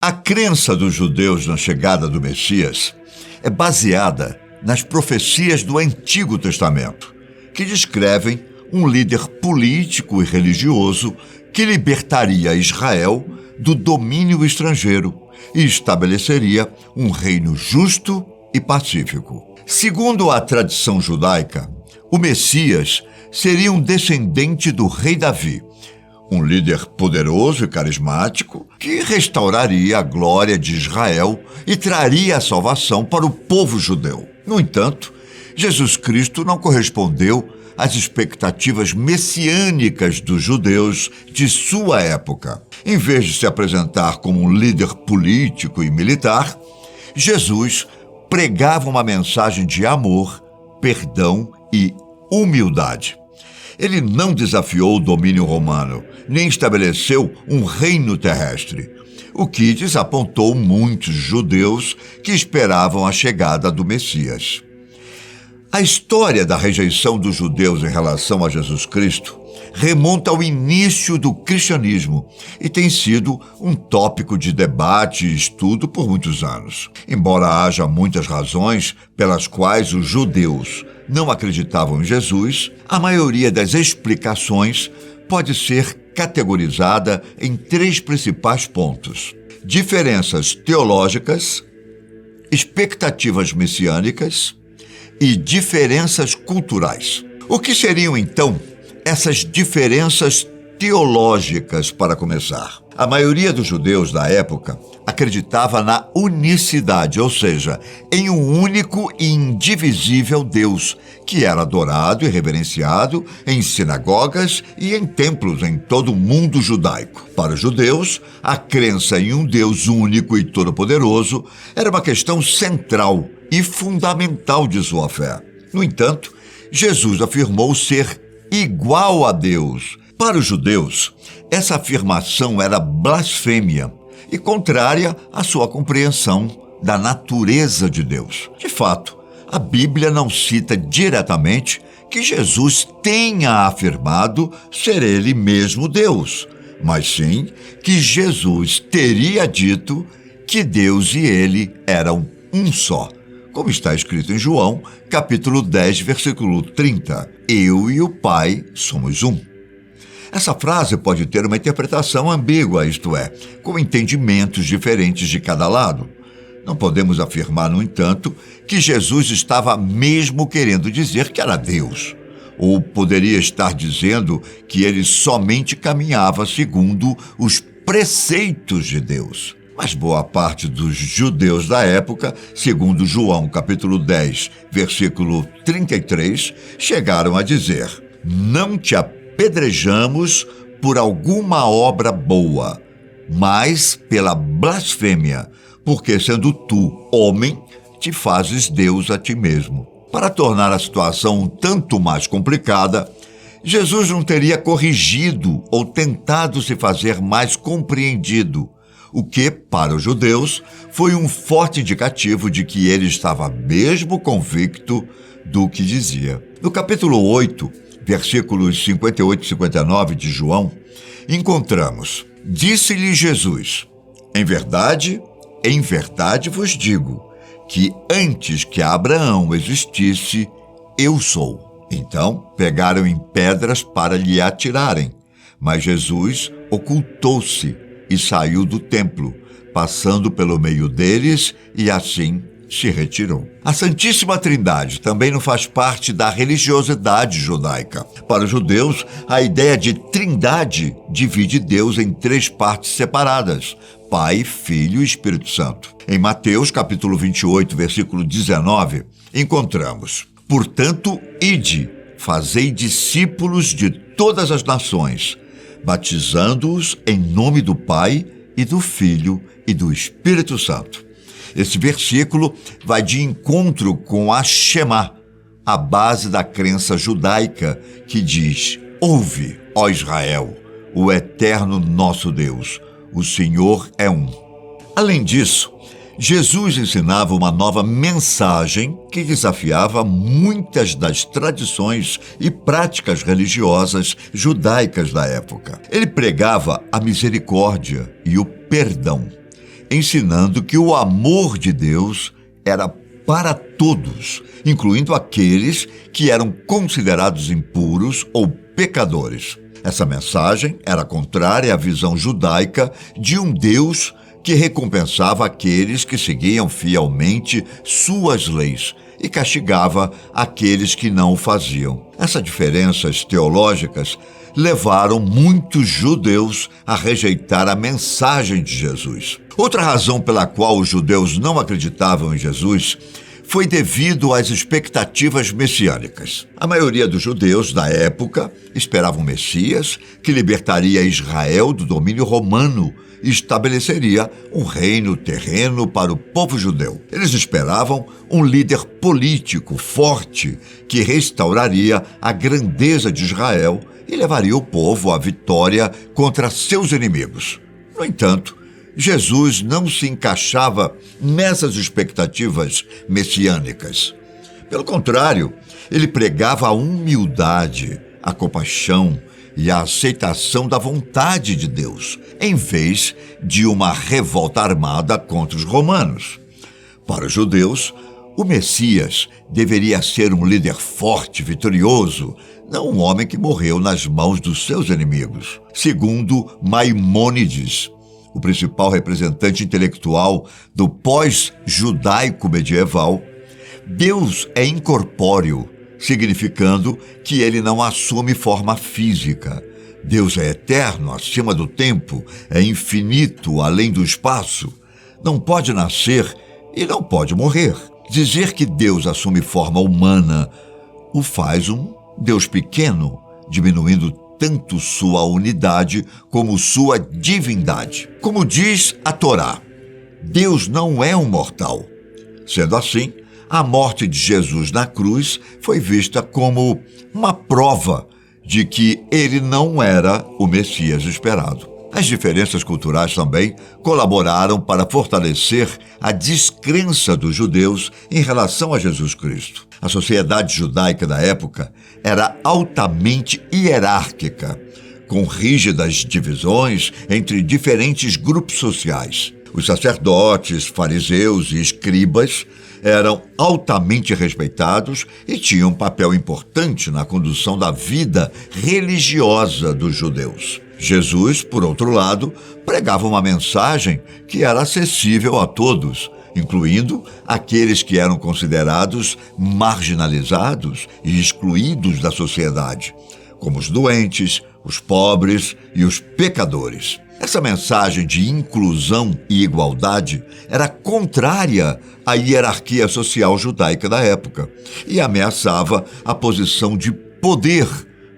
A crença dos judeus na chegada do Messias é baseada nas profecias do Antigo Testamento, que descrevem um líder político e religioso que libertaria Israel do domínio estrangeiro e estabeleceria um reino justo e pacífico. Segundo a tradição judaica, o Messias seria um descendente do rei Davi, um líder poderoso e carismático que restauraria a glória de Israel e traria a salvação para o povo judeu. No entanto, Jesus Cristo não correspondeu às expectativas messiânicas dos judeus de sua época. Em vez de se apresentar como um líder político e militar, Jesus pregava uma mensagem de amor, perdão e humildade. Ele não desafiou o domínio romano, nem estabeleceu um reino terrestre, o que desapontou muitos judeus que esperavam a chegada do Messias. A história da rejeição dos judeus em relação a Jesus Cristo remonta ao início do cristianismo e tem sido um tópico de debate e estudo por muitos anos. Embora haja muitas razões pelas quais os judeus não acreditavam em Jesus, a maioria das explicações pode ser categorizada em 3 principais pontos: diferenças teológicas, expectativas messiânicas e diferenças culturais. O que seriam, então, essas diferenças teológicas, para começar? A maioria dos judeus da época acreditava na unicidade, ou seja, em um único e indivisível Deus, que era adorado e reverenciado em sinagogas e em templos em todo o mundo judaico. Para os judeus, a crença em um Deus único e todo-poderoso era uma questão central e fundamental de sua fé. No entanto, Jesus afirmou ser igual a Deus. Para os judeus, essa afirmação era blasfêmia e contrária à sua compreensão da natureza de Deus. De fato, a Bíblia não cita diretamente que Jesus tenha afirmado ser ele mesmo Deus, mas sim que Jesus teria dito que Deus e ele eram um só, como está escrito em João, capítulo 10, versículo 30. Eu e o Pai somos um. Essa frase pode ter uma interpretação ambígua, isto é, com entendimentos diferentes de cada lado. Não podemos afirmar, no entanto, que Jesus estava mesmo querendo dizer que era Deus, ou poderia estar dizendo que ele somente caminhava segundo os preceitos de Deus. Mas boa parte dos judeus da época, segundo João capítulo 10, versículo 33, chegaram a dizer: não te apedrejamos por alguma obra boa, mas pela blasfêmia, porque sendo tu homem, te fazes Deus a ti mesmo. Para tornar a situação um tanto mais complicada, Jesus não teria corrigido ou tentado se fazer mais compreendido, o que, para os judeus, foi um forte indicativo de que ele estava mesmo convicto do que dizia. No capítulo 8, versículos 58 e 59 de João, encontramos: disse-lhe Jesus: em verdade vos digo, que antes que Abraão existisse, eu sou. Então pegaram em pedras para lhe atirarem, mas Jesus ocultou-se e saiu do templo, passando pelo meio deles, e assim se retirou. A Santíssima Trindade também não faz parte da religiosidade judaica. Para os judeus, a ideia de trindade divide Deus em 3 partes separadas: Pai, Filho e Espírito Santo. Em Mateus, capítulo 28, versículo 19, encontramos: portanto, ide, fazei discípulos de todas as nações, batizando-os em nome do Pai e do Filho e do Espírito Santo. Esse versículo vai de encontro com a Shema, a base da crença judaica, que diz: ouve, ó Israel, o eterno nosso Deus, o Senhor é um. Além disso, Jesus ensinava uma nova mensagem que desafiava muitas das tradições e práticas religiosas judaicas da época. Ele pregava a misericórdia e o perdão. ensinando que o amor de Deus era para todos, incluindo aqueles que eram considerados impuros ou pecadores. Essa mensagem era contrária à visão judaica de um Deus que recompensava aqueles que seguiam fielmente suas leis e castigava aqueles que não o faziam. Essas diferenças teológicas levaram muitos judeus a rejeitar a mensagem de Jesus. Outra razão pela qual os judeus não acreditavam em Jesus foi devido às expectativas messiânicas. A maioria dos judeus da época esperava um Messias que libertaria Israel do domínio romano e estabeleceria um reino terreno para o povo judeu. Eles esperavam um líder político forte que restauraria a grandeza de Israel e levaria o povo à vitória contra seus inimigos. No entanto, Jesus não se encaixava nessas expectativas messiânicas. Pelo contrário, ele pregava a humildade, a compaixão e a aceitação da vontade de Deus, em vez de uma revolta armada contra os romanos. Para os judeus, o Messias deveria ser um líder forte, vitorioso, não um homem que morreu nas mãos dos seus inimigos. Segundo Maimônides, o principal representante intelectual do pós-judaico medieval, Deus é incorpóreo, significando que ele não assume forma física. Deus é eterno, acima do tempo, é infinito, além do espaço. Não pode nascer e não pode morrer. Dizer que Deus assume forma humana o faz um Deus pequeno, diminuindo tanto sua unidade como sua divindade. Como diz a Torá, Deus não é um mortal. Sendo assim, a morte de Jesus na cruz foi vista como uma prova de que ele não era o Messias esperado. As diferenças culturais também colaboraram para fortalecer a descrença dos judeus em relação a Jesus Cristo. A sociedade judaica da época era altamente hierárquica, com rígidas divisões entre diferentes grupos sociais. Os sacerdotes, fariseus e escribas eram altamente respeitados e tinham um papel importante na condução da vida religiosa dos judeus. Jesus, por outro lado, pregava uma mensagem que era acessível a todos, incluindo aqueles que eram considerados marginalizados e excluídos da sociedade, como os doentes, os pobres e os pecadores. Essa mensagem de inclusão e igualdade era contrária à hierarquia social judaica da época e ameaçava a posição de poder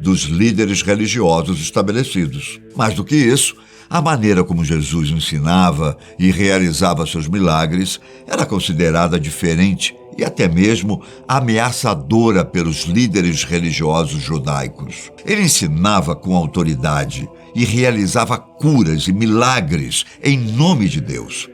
dos líderes religiosos estabelecidos. Mais do que isso, a maneira como Jesus ensinava e realizava seus milagres era considerada diferente e até mesmo ameaçadora pelos líderes religiosos judaicos. Ele ensinava com autoridade e realizava curas e milagres em nome de Deus,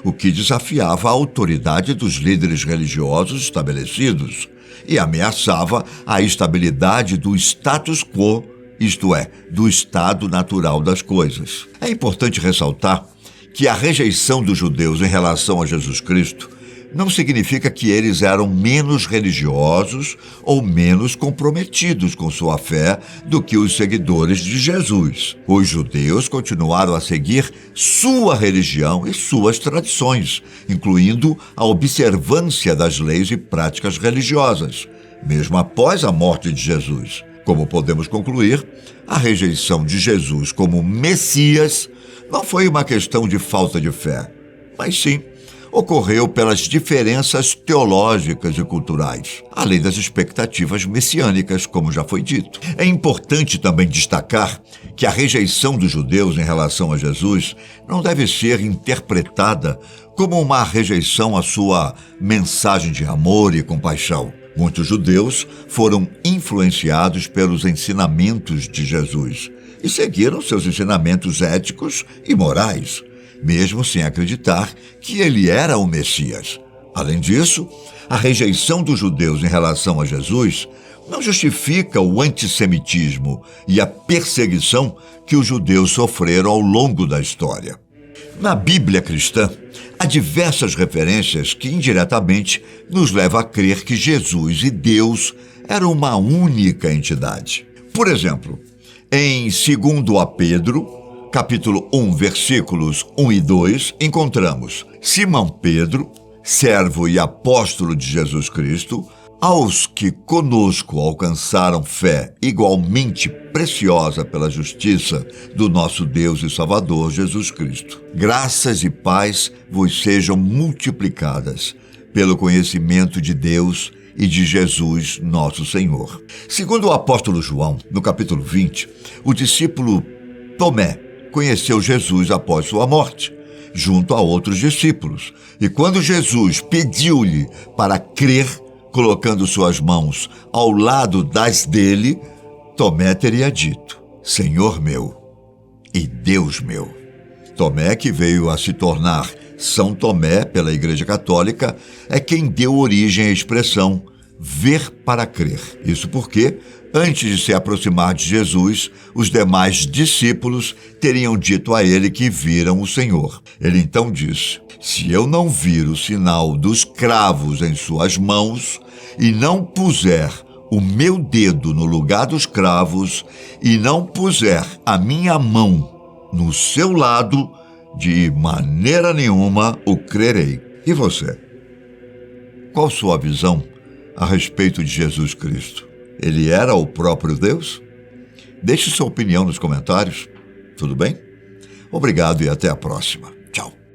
o que desafiava a autoridade dos líderes religiosos estabelecidos e ameaçava a estabilidade do status quo, isto é, do estado natural das coisas. É importante ressaltar que a rejeição dos judeus em relação a Jesus Cristo não significa que eles eram menos religiosos ou menos comprometidos com sua fé do que os seguidores de Jesus. Os judeus continuaram a seguir sua religião e suas tradições, incluindo a observância das leis e práticas religiosas, mesmo após a morte de Jesus. Como podemos concluir, a rejeição de Jesus como Messias não foi uma questão de falta de fé, mas sim ocorreu pelas diferenças teológicas e culturais, além das expectativas messiânicas, como já foi dito. É importante também destacar que a rejeição dos judeus em relação a Jesus não deve ser interpretada como uma rejeição à sua mensagem de amor e compaixão. Muitos judeus foram influenciados pelos ensinamentos de Jesus e seguiram seus ensinamentos éticos e morais, mesmo sem acreditar que ele era o Messias. Além disso, a rejeição dos judeus em relação a Jesus não justifica o antissemitismo e a perseguição que os judeus sofreram ao longo da história. Na Bíblia cristã, há diversas referências que indiretamente nos levam a crer que Jesus e Deus eram uma única entidade. Por exemplo, em 2 a Pedro, capítulo 1, versículos 1 e 2, encontramos Simão Pedro, servo e apóstolo de Jesus Cristo, aos que conosco alcançaram fé igualmente preciosa pela justiça do nosso Deus e Salvador Jesus Cristo. Graças e paz vos sejam multiplicadas pelo conhecimento de Deus e de Jesus, nosso Senhor. Segundo o apóstolo João, no capítulo 20, o discípulo Tomé conheceu Jesus após sua morte, junto a outros discípulos. E quando Jesus pediu-lhe para crer, colocando suas mãos ao lado das dele, Tomé teria dito: Senhor meu e Deus meu. Tomé, que veio a se tornar São Tomé pela Igreja Católica, é quem deu origem à expressão ver para crer. Isso porque, antes de se aproximar de Jesus, os demais discípulos teriam dito a ele que viram o Senhor. Ele então disse: se eu não vir o sinal dos cravos em suas mãos e não puser o meu dedo no lugar dos cravos e não puser a minha mão no seu lado, de maneira nenhuma o crerei. E você? Qual sua visão a respeito de Jesus Cristo? Ele era o próprio Deus? Deixe sua opinião nos comentários, tudo bem? Obrigado e até a próxima.